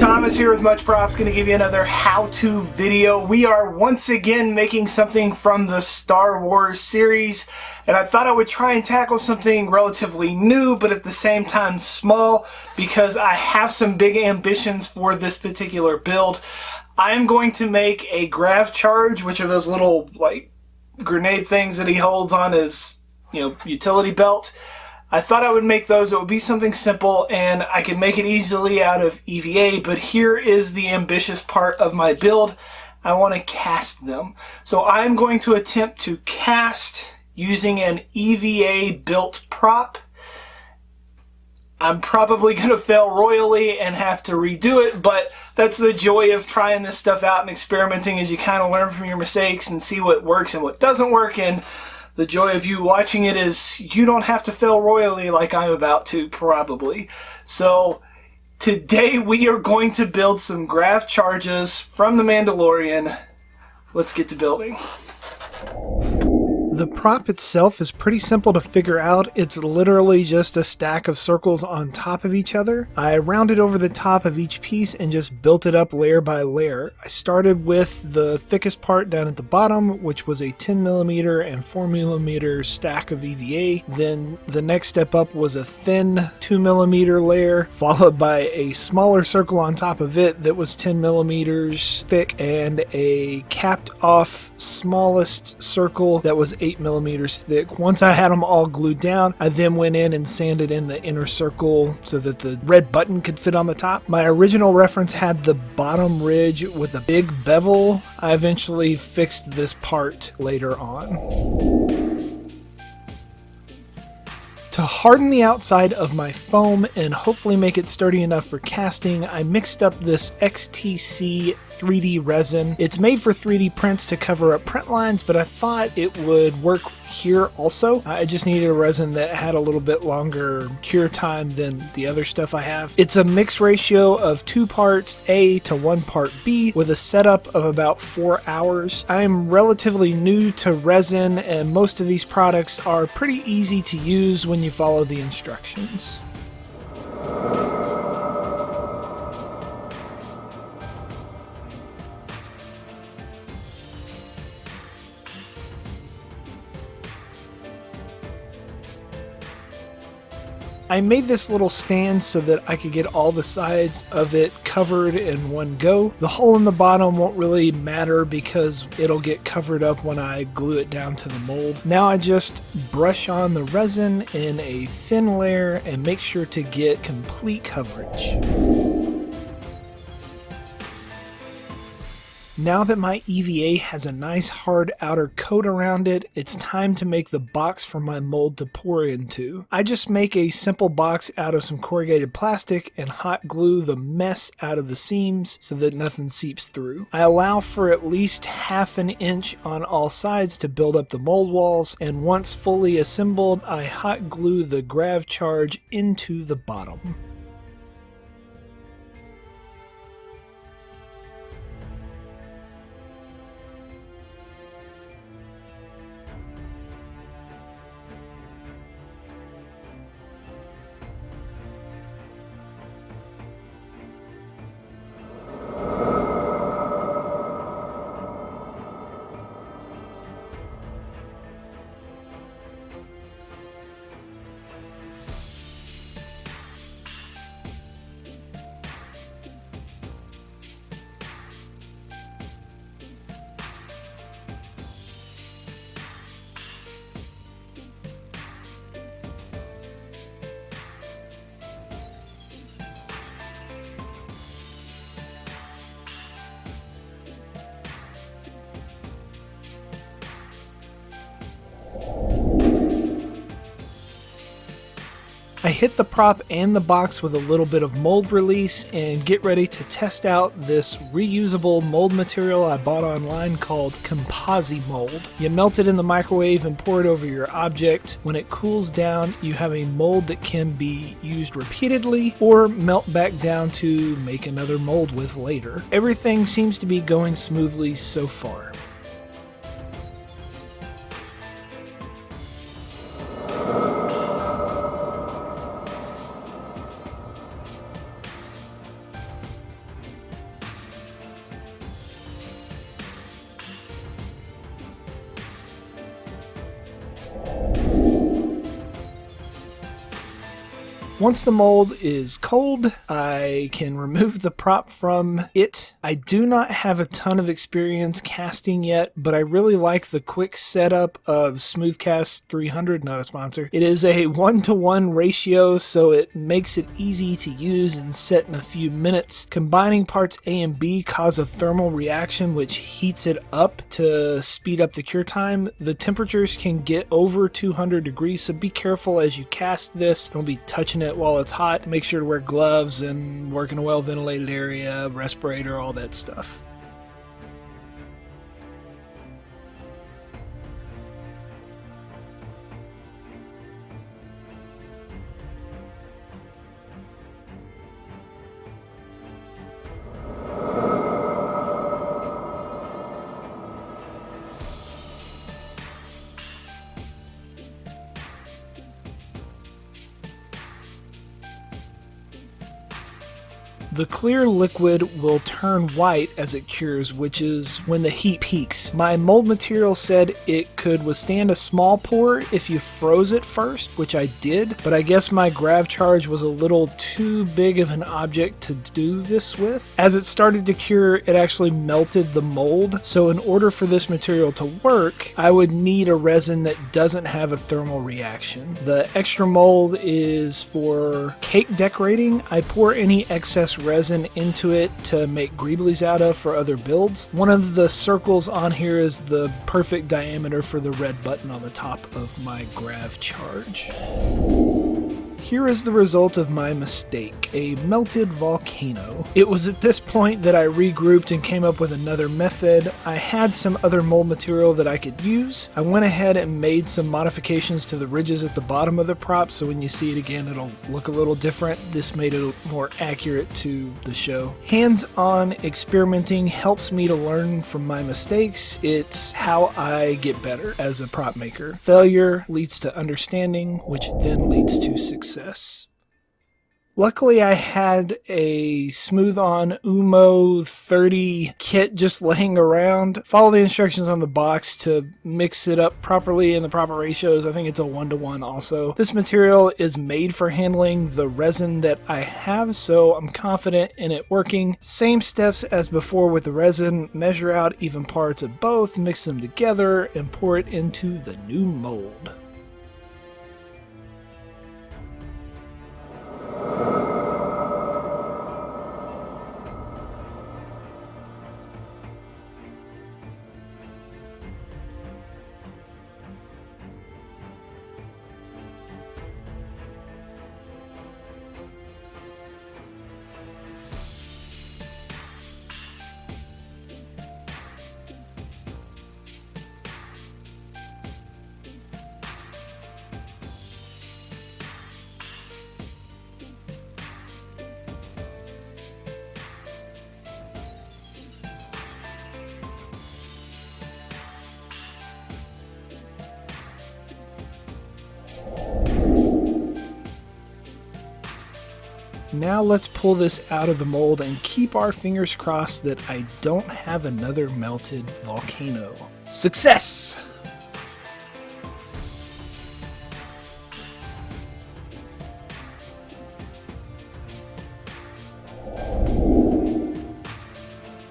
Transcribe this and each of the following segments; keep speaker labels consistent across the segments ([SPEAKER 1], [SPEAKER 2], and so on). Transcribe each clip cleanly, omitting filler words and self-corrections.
[SPEAKER 1] Thomas here with Much Props, going to give you another how-to video. We are once again making something from the Star Wars series, and I thought I would try and tackle something relatively new, but at the same time small, because I have some big ambitions for this particular build. I am going to make a Grav charge, which are those little like grenade things that he holds on his, utility belt. I thought I would make those. It would be something simple and I could make it easily out of EVA, but here is the ambitious part of my build. I want to cast them. So I'm going to attempt to cast using an EVA built prop. I'm probably going to fail royally and have to redo it, but that's the joy of trying this stuff out and experimenting, as you kind of learn from your mistakes and see what works and what doesn't work. And the joy of you watching it is you don't have to fail royally like I'm about to, probably. So today we are going to build some Grav charges from the Mandalorian. Let's get to building. The prop itself is pretty simple to figure out. It's literally just a stack of circles on top of each other. I rounded over the top of each piece and just built it up layer by layer. I started with the thickest part down at the bottom, which was a 10mm and 4mm stack of EVA. Then the next step up was a thin 2mm layer, followed by a smaller circle on top of it that was 10mm thick, and a capped off smallest circle that was 8mm thick. Once I had them all glued down, I then went in and sanded in the inner circle so that the red button could fit on the top. My original reference had the bottom ridge with a big bevel. I eventually fixed this part later on. To harden the outside of my foam and hopefully make it sturdy enough for casting, I mixed up this XTC 3D resin. It's made for 3D prints to cover up print lines, but I thought it would work here also. I just needed a resin that had a little bit longer cure time than the other stuff I have. It's a mix ratio of 2 parts A to 1 part B with a setup of about 4 hours. I'm relatively new to resin, and most of these products are pretty easy to use when you follow the instructions. I made this little stand so that I could get all the sides of it covered in one go. The hole in the bottom won't really matter because it'll get covered up when I glue it down to the mold. Now I just brush on the resin in a thin layer and make sure to get complete coverage. Now that my EVA has a nice hard outer coat around it, it's time to make the box for my mold to pour into. I just make a simple box out of some corrugated plastic and hot glue the mess out of the seams so that nothing seeps through. I allow for at least ½ an inch on all sides to build up the mold walls, and once fully assembled, I hot glue the Grav charge into the bottom. I hit the prop and the box with a little bit of mold release and get ready to test out this reusable mold material I bought online called Composite Mold. You melt it in the microwave and pour it over your object. When it cools down, you have a mold that can be used repeatedly or melt back down to make another mold with later. Everything seems to be going smoothly so far. Once the mold is cold, I can remove the prop from it. I do not have a ton of experience casting yet, but I really like the quick setup of Smoothcast 300, not a sponsor. It is a 1-to-1 ratio, so it makes it easy to use and set in a few minutes. Combining parts A and B cause a thermal reaction which heats it up to speed up the cure time. The temperatures can get over 200 degrees, so be careful as you cast this. Don't be touching it while it's hot. Make sure to wear gloves and work in a well ventilated area, respirator, all that stuff. The clear liquid will turn white as it cures, which is when the heat peaks. My mold material said it could withstand a small pour if you froze it first, which I did, but I guess my Grav charge was a little too big of an object to do this with. As it started to cure, it actually melted the mold, so in order for this material to work, I would need a resin that doesn't have a thermal reaction. The extra mold is for cake decorating. I pour any excess resin into it to make greeblies out of for other builds. One of the circles on here is the perfect diameter for the red button on the top of my Grav charge. Here is the result of my mistake, a melted volcano. It was at this point that I regrouped and came up with another method. I had some other mold material that I could use. I went ahead and made some modifications to the ridges at the bottom of the prop, so when you see it again it'll look a little different. This made it more accurate to the show. Hands-on experimenting helps me to learn from my mistakes. It's how I get better as a prop maker. Failure leads to understanding, which then leads to success. Luckily, I had a Smoothon MO30 kit just laying around. Follow the instructions on the box to mix it up properly in the proper ratios. I think it's a 1-to-1 also. This material is made for handling the resin that I have, so I'm confident in it working. Same steps as before with the resin. Measure out even parts of both, mix them together, and pour it into the new mold. Now let's pull this out of the mold and keep our fingers crossed that I don't have another melted volcano. Success!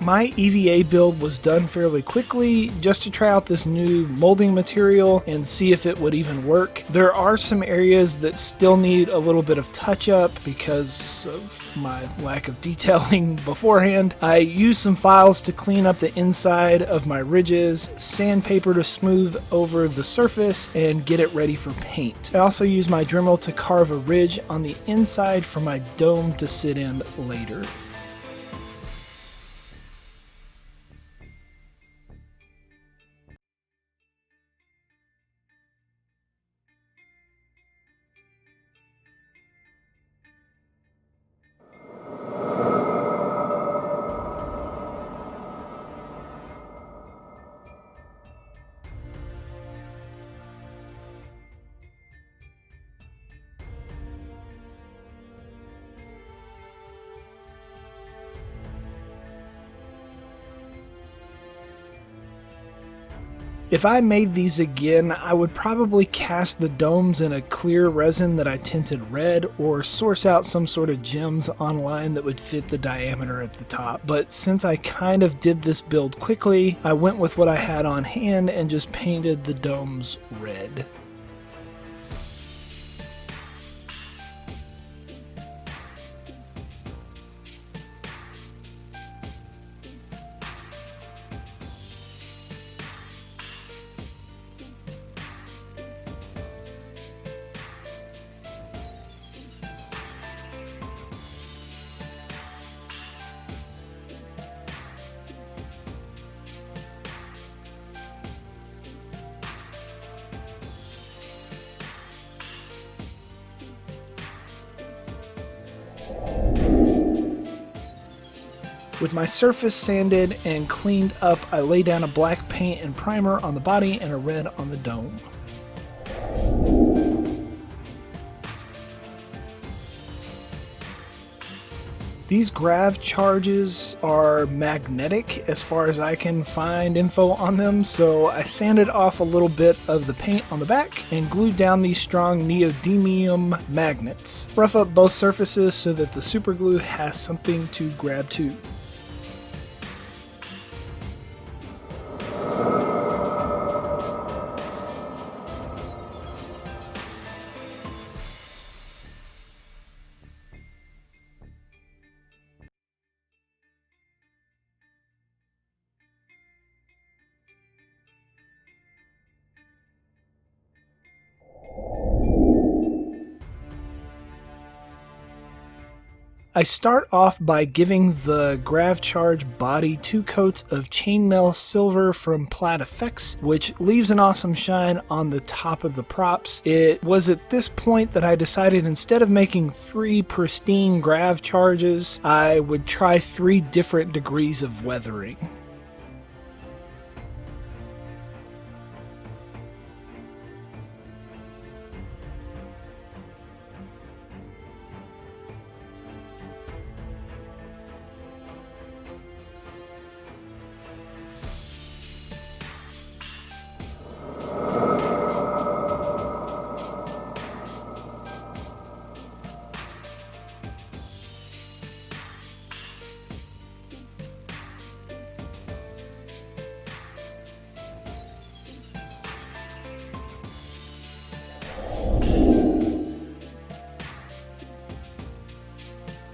[SPEAKER 1] My EVA build was done fairly quickly just to try out this new molding material and see if it would even work. There are some areas that still need a little bit of touch up because of my lack of detailing beforehand. I used some files to clean up the inside of my ridges, sandpaper to smooth over the surface, and get it ready for paint. I also used my Dremel to carve a ridge on the inside for my dome to sit in later. If I made these again, I would probably cast the domes in a clear resin that I tinted red, or source out some sort of gems online that would fit the diameter at the top. But since I kind of did this build quickly, I went with what I had on hand and just painted the domes red. With my surface sanded and cleaned up, I lay down a black paint and primer on the body and a red on the dome. These Grav charges are magnetic as far as I can find info on them, so I sanded off a little bit of the paint on the back and glued down these strong neodymium magnets. Rough up both surfaces so that the super glue has something to grab to. I start off by giving the Grav Charge body 2 coats of chainmail silver from Platter Fix, which leaves an awesome shine on the top of the props. It was at this point that I decided instead of making 3 pristine Grav Charges, I would try 3 different degrees of weathering.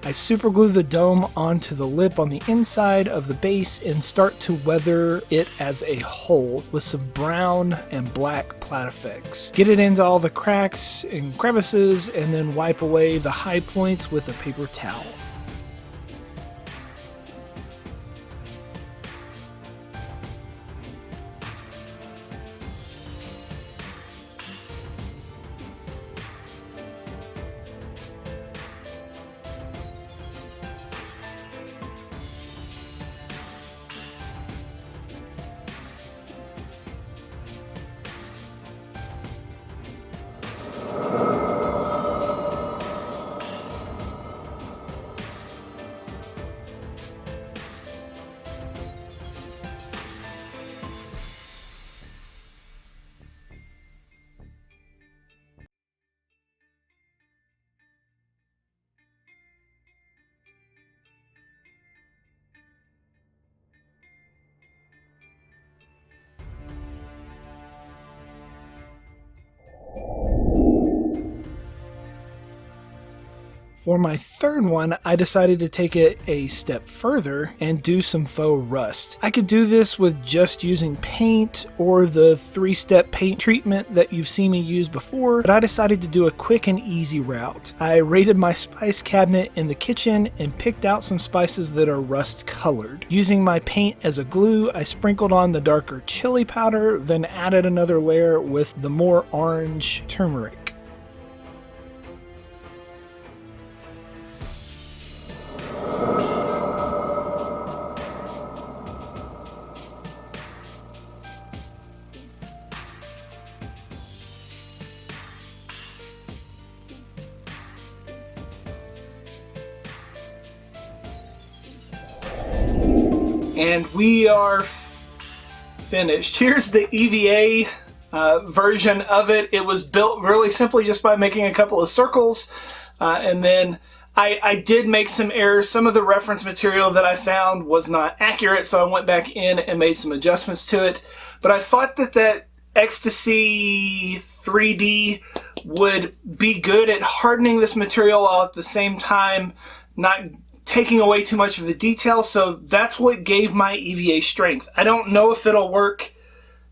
[SPEAKER 1] I superglue the dome onto the lip on the inside of the base and start to weather it as a whole with some brown and black Platter Fix. Get it into all the cracks and crevices and then wipe away the high points with a paper towel. For my third one, I decided to take it a step further and do some faux rust. I could do this with just using paint or the 3-step paint treatment that you've seen me use before, but I decided to do a quick and easy route. I raided my spice cabinet in the kitchen and picked out some spices that are rust colored. Using my paint as a glue, I sprinkled on the darker chili powder, then added another layer with the more orange turmeric. And we are finished. Here's the EVA version of it. It was built really simply just by making a couple of circles, and then I did make some errors. Some of the reference material that I found was not accurate, so I went back in and made some adjustments to it. But I thought that Ecstasy 3D would be good at hardening this material while at the same time not taking away too much of the detail, so that's what gave my EVA strength. I don't know if it'll work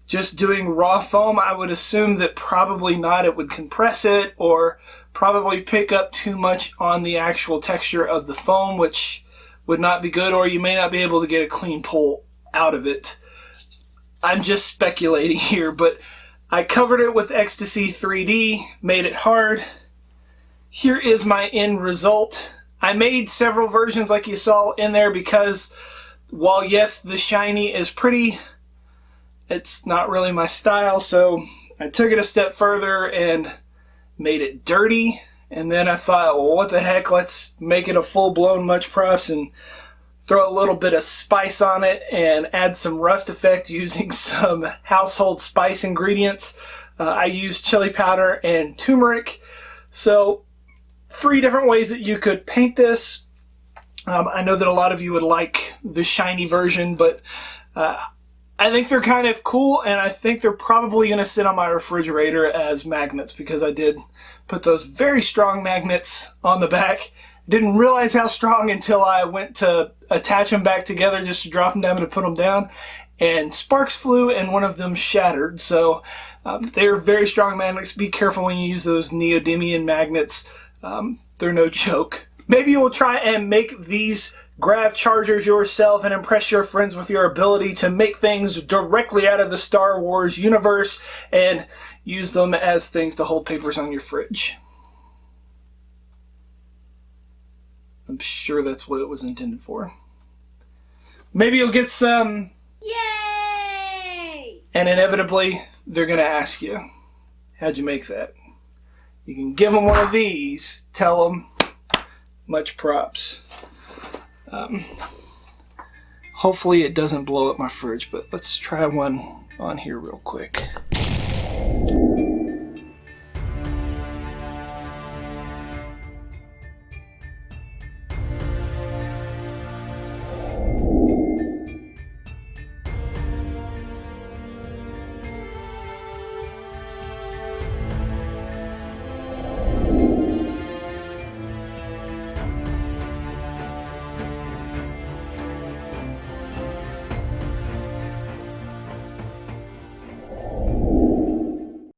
[SPEAKER 1] just doing raw foam. I would assume that probably not. It would compress it or probably pick up too much on the actual texture of the foam, which would not be good, or you may not be able to get a clean pull out of it. I'm just speculating here, but I covered it with Ecstasy 3D, made it hard. Here is my end result. I made several versions like you saw in there because while yes, the shiny is pretty, it's not really my style, so I took it a step further and made it dirty, and then I thought, well, what the heck, let's make it a full-blown Much Props and throw a little bit of spice on it and add some rust effect using some household spice ingredients. I used chili powder and turmeric. So 3 different ways that you could paint this. I know that a lot of you would like the shiny version, but I think they're kind of cool, and I think they're probably going to sit on my refrigerator as magnets because I did put those very strong magnets on the back. Didn't realize how strong until I went to attach them back together just to drop them down and to put them down, and sparks flew and one of them shattered. So they're very strong magnets. Be careful when you use those neodymium magnets. They're no joke. Maybe you'll try and make these Grav chargers yourself and impress your friends with your ability to make things directly out of the Star Wars universe and use them as things to hold papers on your fridge. I'm sure that's what it was intended for. Maybe you'll get some.
[SPEAKER 2] Yay!
[SPEAKER 1] And inevitably, they're going to ask you, how'd you make that? You can give them one of these, tell them, Much Props. Hopefully it doesn't blow up my fridge, but let's try one on here real quick.